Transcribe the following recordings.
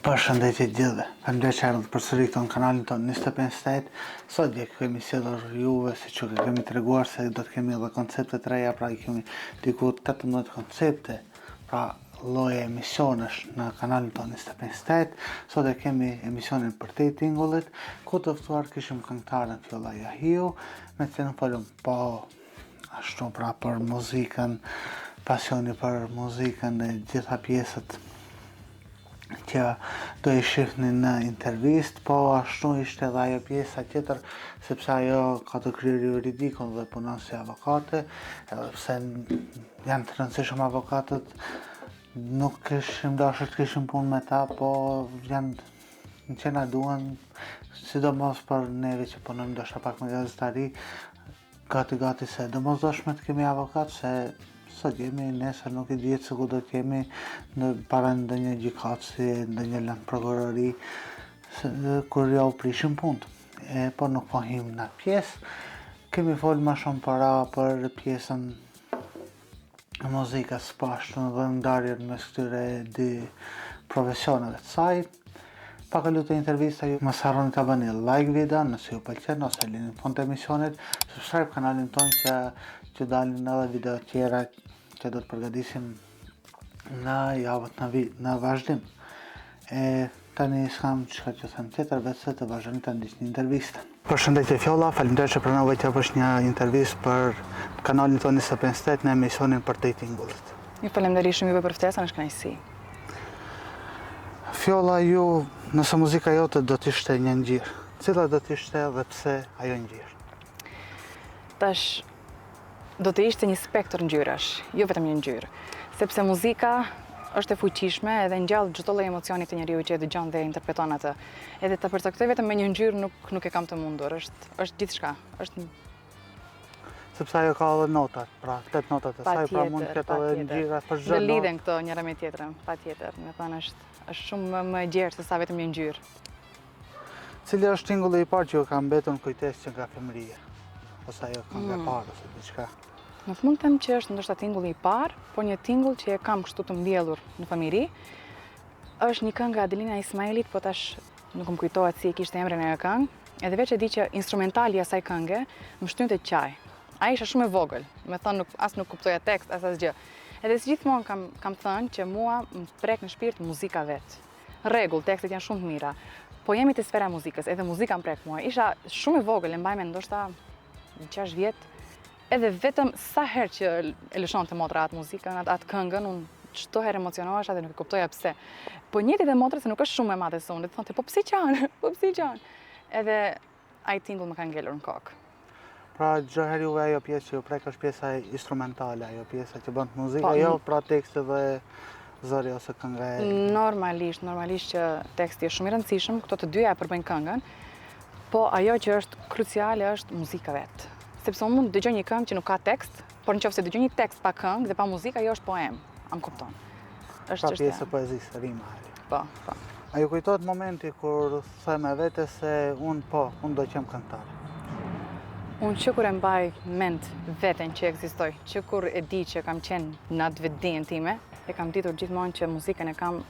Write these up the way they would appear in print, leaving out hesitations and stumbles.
Përshëndetje gjithëve, faleminderit që erdhët përsëri këtu në kanalin tonë 25 Sot kemi sjellur juve, siç ju kemi treguar, se do të kemi edhe koncepte të reja, pra i kemi diku 18 koncepte, pra lloje emisionesh në kanalin tonë 25 Sot kemi emisionin për te tingullit, ku të ftuar kishim këngëtaren Fjolla Jahiu, me të cilën folëm po ashtu pra për muzikën, pasioni për muzikën dhe gjitha pjesët që do i shihni në intervist, po ashtu ishte edhe ajo pjesa tjetër, sepse ajo ka të kryer juridikun dhe punon si avokate, edhe pse janë të rëndësishëm avokatët, nuk kishim dashur të kishim punë me ta, po janë që na duan, sidomos për neve që punojmë ndoshta pak me gazetari, gati se domosdoshme të kemi avokat, se sot jemi, nesër nuk i dihet se ku do të jemi në para ndonjë gjykatësi, ndonjë lëndë prokurori, kur ja u prishim punët. Po nuk po him në pjesë, kemi folë më shumë para për pjesën e muzikës, po ashtu dhe ndarjen mes këtyre dy profesioneve të saj. Pa kalu të intervista, ju mos harroni ta bëni like video nëse ju pëlqen, ose lini në fund të emisionit, subscribe kanalin tonë që dalin edhe video tjera që do të përgatisim në javët në vazhdim. Tani s'kam çka që them tjetër, vetëm të vazhdoni ta ndiqni intervistën. Përshëndetje Fjolla, faleminderit që pranove të japësh një intervistë për kanalin tonë 25 në emisionin për te tingullit. Ju falenderoj shumë juve për ftesën, është kënaqësi. Fjolla, ju nëse muzika jote do të ishte një ngjyrë, cila do të ishte dhe pse ajo ngjyrë? Tash do të ishte një spektër ngjyrash, jo vetëm një ngjyrë, sepse muzika është e fuqishme edhe ngjall çdo lloj emocioni të njeriu që e dëgjon dhe interpreton atë. Edhe ta përcaktoj vetëm me një ngjyrë nuk e kam të mundur, është gjithçka, është sepse ajo ka edhe notat, pra 8 notat e saj, pra mund të ketë edhe ngjyra për çdo notë. Do lidhen këto njëra me tjetrën, patjetër, me thënë është shumë më e gjerë se sa vetëm një ngjyrë. Cili është tingulli i parë që ju ka mbetur në kujtesë që nga fëmëria? Ose ajo kënga e parë ose diçka? Nuk mund të them që është ndoshta tingulli i parë, por një tingull që e kam kështu të mbjellur në fëmijëri, është një këngë Adelina Ismailit, po tash nuk më kujtohet si e kishte emrin ajo këngë, edhe veç e di që instrumentali i asaj kënge më shtynte qaj. Ai isha shumë e vogël, me thënë as nuk kuptoja tekst, as asgjë. Edhe si gjithmonë kam thënë që mua më prek në shpirt muzika vet. Rregull, tekstet janë shumë të mira, po jemi te sfera e muzikës, edhe muzika më prek mua. Isha shumë e vogël, e mbaj mend ndoshta 6 vjet, edhe vetëm sa herë që e lëshonte motra atë muzikën, atë këngën, unë çdo herë emocionohesha dhe nuk e kuptoja pse. Po njëti dhe motra se nuk është shumë e madhe se unë, thonë po pse qanë, po pse qanë. Edhe ai tingull më ka ngelur në kokë. Pra çdo herë juve ajo pjesë që ju prek është pjesa instrumentale, ajo pjesa që bën muzikë, jo pra tekste dhe zëri ose kënga e. Normalisht që teksti është shumë i rëndësishëm, këto të dyja e përbëjnë këngën. Po ajo që është kruciale është muzika vetë. Sepse unë mund të dëgjoj një këngë që nuk ka tekst, por nëse dëgjoj një tekst pa këngë dhe pa muzikë, ajo është poem. A më kupton? Pra pjesë e poezisë, rima. Po. A ju kujtohet momenti kur them e vete se unë do qem këngëtare? Unë që kur e mbaj mend veten që ekzistoj, që kur e di që kam qenë në atë vetdijen time, e kam ditur gjithmonë që muzikën e kam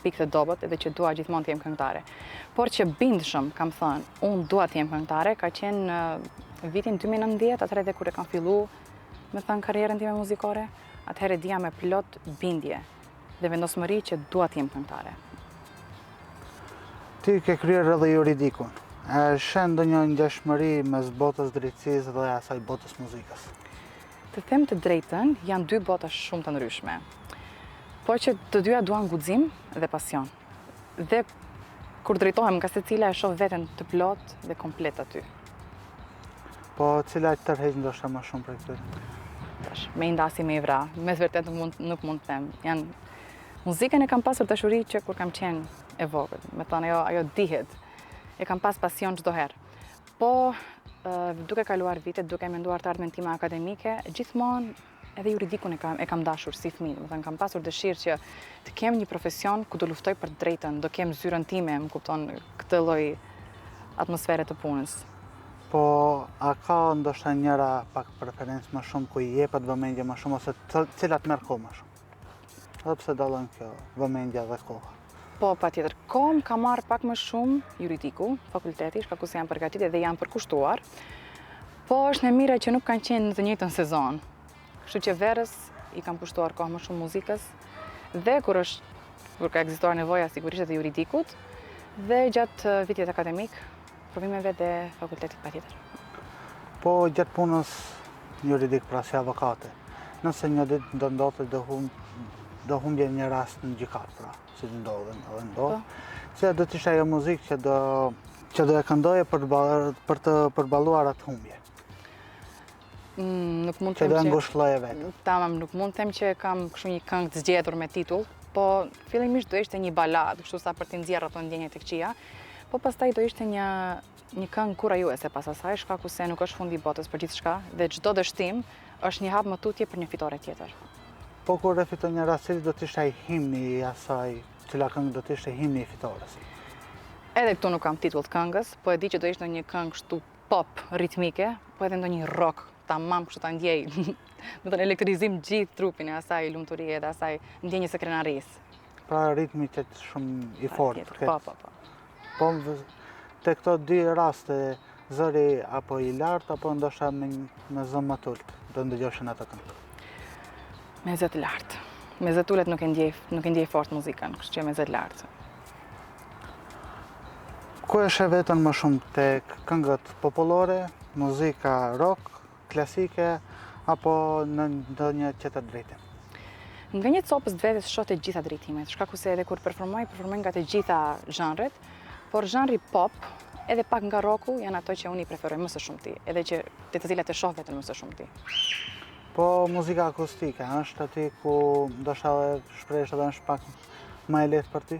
pikë të dobët edhe që dua gjithmonë të jem këngëtare. Por që bindshëm kam thënë, unë dua të jem këngëtare, ka qenë në vitin 2019, atëherë edhe kur e kam fillu me thënë karrierën time muzikore, atëherë dija me plot bindje dhe vendosmëri që dua të jem këngëtare. Ti ke kryer edhe juridikun. A shen ndonjë ngjashmëri mes botës drejtësisë dhe asaj botës muzikës? Të them të drejtën, janë dy bota shumë të ndryshme. Por që të dyja duan guxim dhe pasion. Dhe kur drejtohem nga secila e shoh veten të plot dhe komplet aty. Po cila të tërheq ndoshta më shumë për këtë? Tash, me i ndasi me i vra, me vërtet nuk mund të them. Muzikën e kam pasur dashuri që kur kam qenë e vogël. Me thënë ajo dihet. E kam pas pasion çdo herë. Po duke kaluar vitet, duke menduar të ardhmen time akademike, gjithmonë edhe juridikun e kam dashur si fëmijë. Do të thënë kam pasur dëshirë që të kem një profesion ku do luftoj për drejtën, do kem zyrën time, më kupton këtë lloj atmosfere të punës. Po a ka ndoshta njëra pak preferencë më shumë ku i jepet vëmendje më shumë ose cilat merr kohë më shumë? Edhe pse dallon kjo vëmendja dhe koha. Po, patjetër. Kom ka marrë pak më shumë juridiku, fakulteti, shkaku se janë përgatitur dhe janë përkushtuar. Po është e mira që nuk kanë qenë në të njëjtën sezon. Kështu që verës i kanë pushtuar kohë më shumë muzikës dhe kur ka ekzistuar nevoja sigurisht edhe juridikut dhe gjatë vitit akademik, provimeve dhe fakultetit patjetër. Po gjatë punës juridik pra si avokate, nëse një ditë do ndodhte do humbje një rast në gjykat pra, si të ndodhen edhe ndodh, se do të ishte ajo muzikë që do e këndoje për të përballuar atë humbje. Nuk mund të Që them do e që ngushëlloje vetë. tamam, nuk mund të them që kam kështu një këngë të zgjedhur me titull, po fillimisht do ishte një baladë, kështu sa për të nxjerrë ato ndjenjat e këqija, po pastaj do ishte një këngë kurajuese pas asaj, shkaku se nuk është fundi i botës për gjithçka dhe çdo dështim është një hap më tutje për një fitore tjetër. Po kur e fiton një rast, cili do të ishte ai himni i asaj, cila këngë do të ishte himni i fitores? Edhe këtu nuk kam titull të këngës, po e di që do ishte një këngë kështu pop ritmike, po edhe ndonjë rock, tamam kështu ta ndjej, do të elektrizim gjithë trupin e asaj lumturie dhe asaj ndjenjes së krenarisë. Pra ritmi që të shumë i fortë. Po. Po te këto dy raste, zëri apo i lartë apo ndoshta me zëmë më të ulët, do ndëgjoshin atë këngë. Me zë të lartë. Me zë të ulët nuk e ndjej fort muzikën, kështu që me zë të lartë. Ku e sheh veten më shumë tek këngët popullore, muzika rock, klasike apo në ndonjë tjetër drejtim? Nga një copës të vetes shoh të gjitha drejtimet, shkaku se edhe kur performoj nga të gjitha zhanret, por zhanri pop edhe pak nga rocku janë ato që unë i preferoj më së shumti, edhe që të cilat e shoh veten më së shumti. Po muzika akustike, është aty ku ndoshta shprehesh edhe është pak më e lehtë për ty?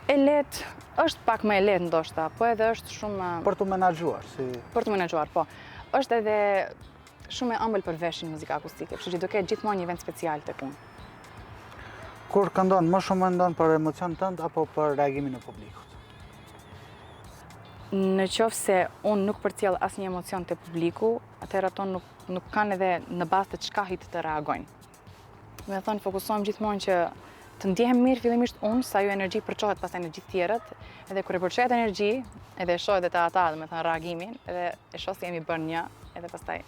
E lehtë, është pak më e lehtë ndoshta, po edhe është shumë Për të menaxhuar, për të menaxhuar, po. Është edhe shumë e ëmbël për veshin muzika akustike, kështu që do ketë gjithmonë një vend special tek unë. Kur këndon, më shumë mendon për emocion tënd apo për reagimin e publikut? Në qoftë se unë nuk përcjell asnjë emocion te publiku, atëherë ato nuk kanë edhe në bazë të çkahit të reagojnë. Me thënë, fokusohem gjithmonë që të ndjehem mirë fillimisht unë, sa ajo energji përçohet pastaj në gjithë tjerët, edhe kur e përçohet energji, edhe e shoh edhe te ata, do të thënë reagimin, edhe e shoh se jemi bërë një, edhe pastaj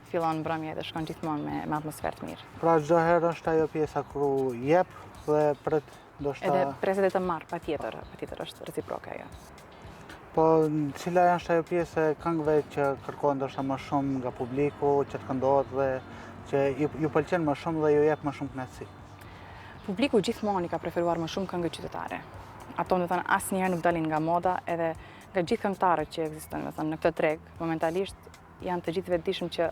fillon mbrëmja dhe shkon gjithmonë me atmosferë të mirë. Pra çdo herë është ajo pjesa ku jep dhe pret ndoshta. Edhe preset e të marr, patjetër është reciproke ajo. Po cila është ajo pjesë e këngëve që kërkon ndoshta më shumë nga publiku, që të këndohet dhe që ju pëlqen më shumë dhe ju jep më shumë kënaqësi? Publiku gjithmonë i ka preferuar më shumë këngët qytetare. Ato do të thënë asnjëherë nuk dalin nga moda, edhe nga gjithë këngëtarët që ekzistojnë, do të thënë në këtë treg, momentalisht janë të gjithë vetëdijshëm që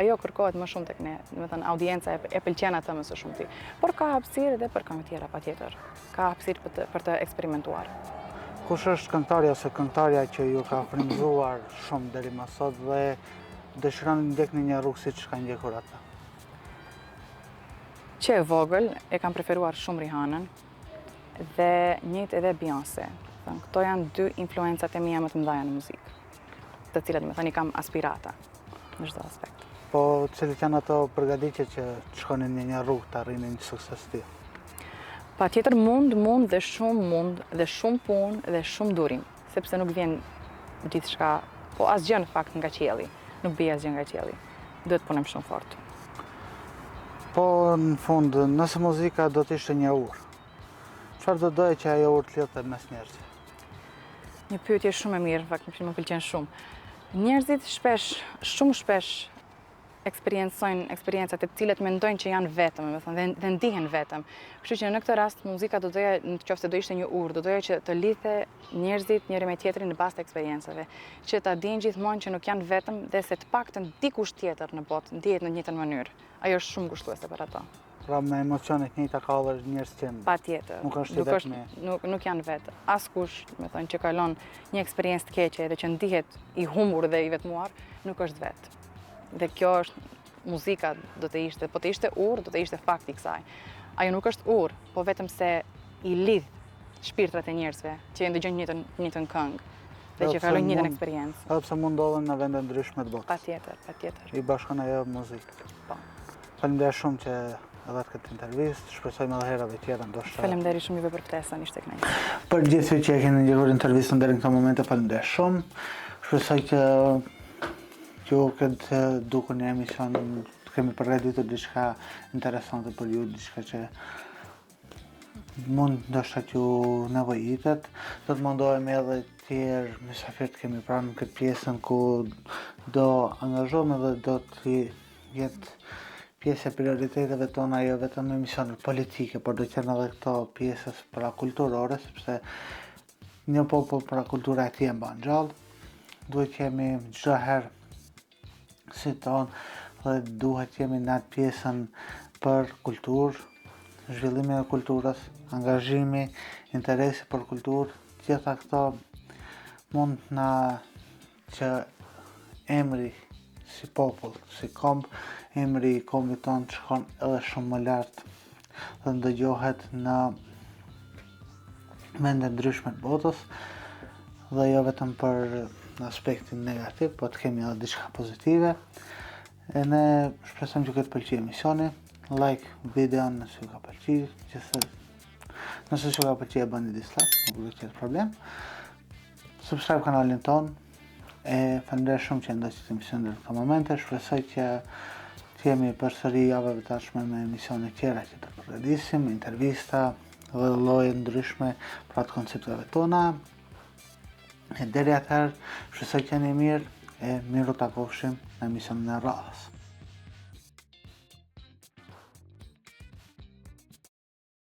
ajo kërkohet më shumë tek ne, do të thënë audienca e pëlqen atë më së shumti. Por ka hapësirë edhe për këngë tjera patjetër. Ka hapësirë për të eksperimentuar. Kush është këngëtarja ose këngëtarja që ju ka frymëzuar shumë deri më sot dhe dëshiron të ndjekni një rrugë siç ka ndjekur ata? Që e vogël e kam preferuar shumë Rihanën dhe njëjtë edhe Beyoncé. Këto janë dy influencat e mia më të mëdha në muzikë, të cilat më thënë i kam aspirata në çdo aspekt. Po cilat janë ato përgatitje që të shkonin në një rrugë të arrini një sukses të tillë? Patjetër mund dhe shumë punë dhe shumë durim, sepse nuk vjen gjithçka, po asgjë në fakt nga qielli, nuk bie asgjë nga qielli. Duhet punim shumë fort. Po në fund, nëse muzika do të ishte një urë, çfarë do doje që ajo urë të lidhte mes njerëzve? Një pyetje shumë e mirë, fakt më pëlqen shumë. Njerëzit shumë shpesh eksperiencojnë eksperienca të cilat mendojnë që janë vetëm, dhe ndihen vetëm. Kështu që në këtë rast muzika do doja, nëse do ishte një urë, do doja që të lidhte njerëzit njëri me tjetrin në bazë të eksperiencave, që ta dinë gjithmonë që nuk janë vetëm dhe se të paktën dikush tjetër në botë ndihet në të njëjtën mënyrë. Ajo është shumë kushtuese për ato. Pra me emocione të njëjta ka edhe njerëz që Patjetër. Nuk janë vetë. Askush, me thënë, që kalon një eksperiencë të keqe dhe që ndihet i humbur dhe i vetmuar, nuk është vetë. Dhe kjo është muzika, do të ishte, po të ishte urë, do të ishte fakti i kësaj. Ajo nuk është urë, po vetëm se i lidh shpirtrat e njerëzve që e ndëgjojnë njëjtën këngë dhe që kalojnë njëjtën eksperiencë. Edhe pse mund ndodhen në vende ndryshme të botës. Patjetër. I bashkon ajo muzikë. Po. Faleminderit shumë që edhe këtë intervistë. Shpresojmë edhe herave tjera ndoshta. Faleminderit shumë juve për ftesën, ishte kënaqësi. Për gjithë që e keni ndjekur intervistën deri në këtë moment, faleminderit shumë. Shpresoj që ju këtë dukur një emision kemi përgatitur diçka interesante për ju, diçka që mund ndoshta t'ju nevojitet. Do të mundohemi edhe tjerë mysafir të kemi pranë në këtë pjesën ku do angazhohemi dhe do të jetë pjesë e prioriteteve tona, jo vetëm emisionet politike, por do të jenë edhe këto pjesës parakulturore, sepse një popull para kultura e tij e mban gjallë. Duhet jemi çdo herë si tonë dhe duhet jemi në atë pjesën për kulturë, zhvillimin e kulturës, angazhimi, interesi për kulturë, gjitha këto mund na që emri si popull, si komb, emri i kombit tonë të shkon edhe shumë më lart dhe ndëgjohet në vende ndryshme të botës dhe jo vetëm për aspektin negativ, po të kemi edhe diçka pozitive. E ne shpresojmë që këtë pëlqej emisioni. Like videon nëse ju ka pëlqyer, nëse ju ka pëlqyer bëni dislike, nuk do të ketë problem. Subscribe kanalin ton. E falenderoj shumë që ndoqët emisionin në këtë momente. Shpresoj që të jemi përsëri javëve të ardhshme me emisione tjera që të përgatisim, intervista dhe lloje ndryshme për atë koncepteve tona. E deri atëherë, shpresoj që jeni mirë e miru takofshim në emisionin e radhës.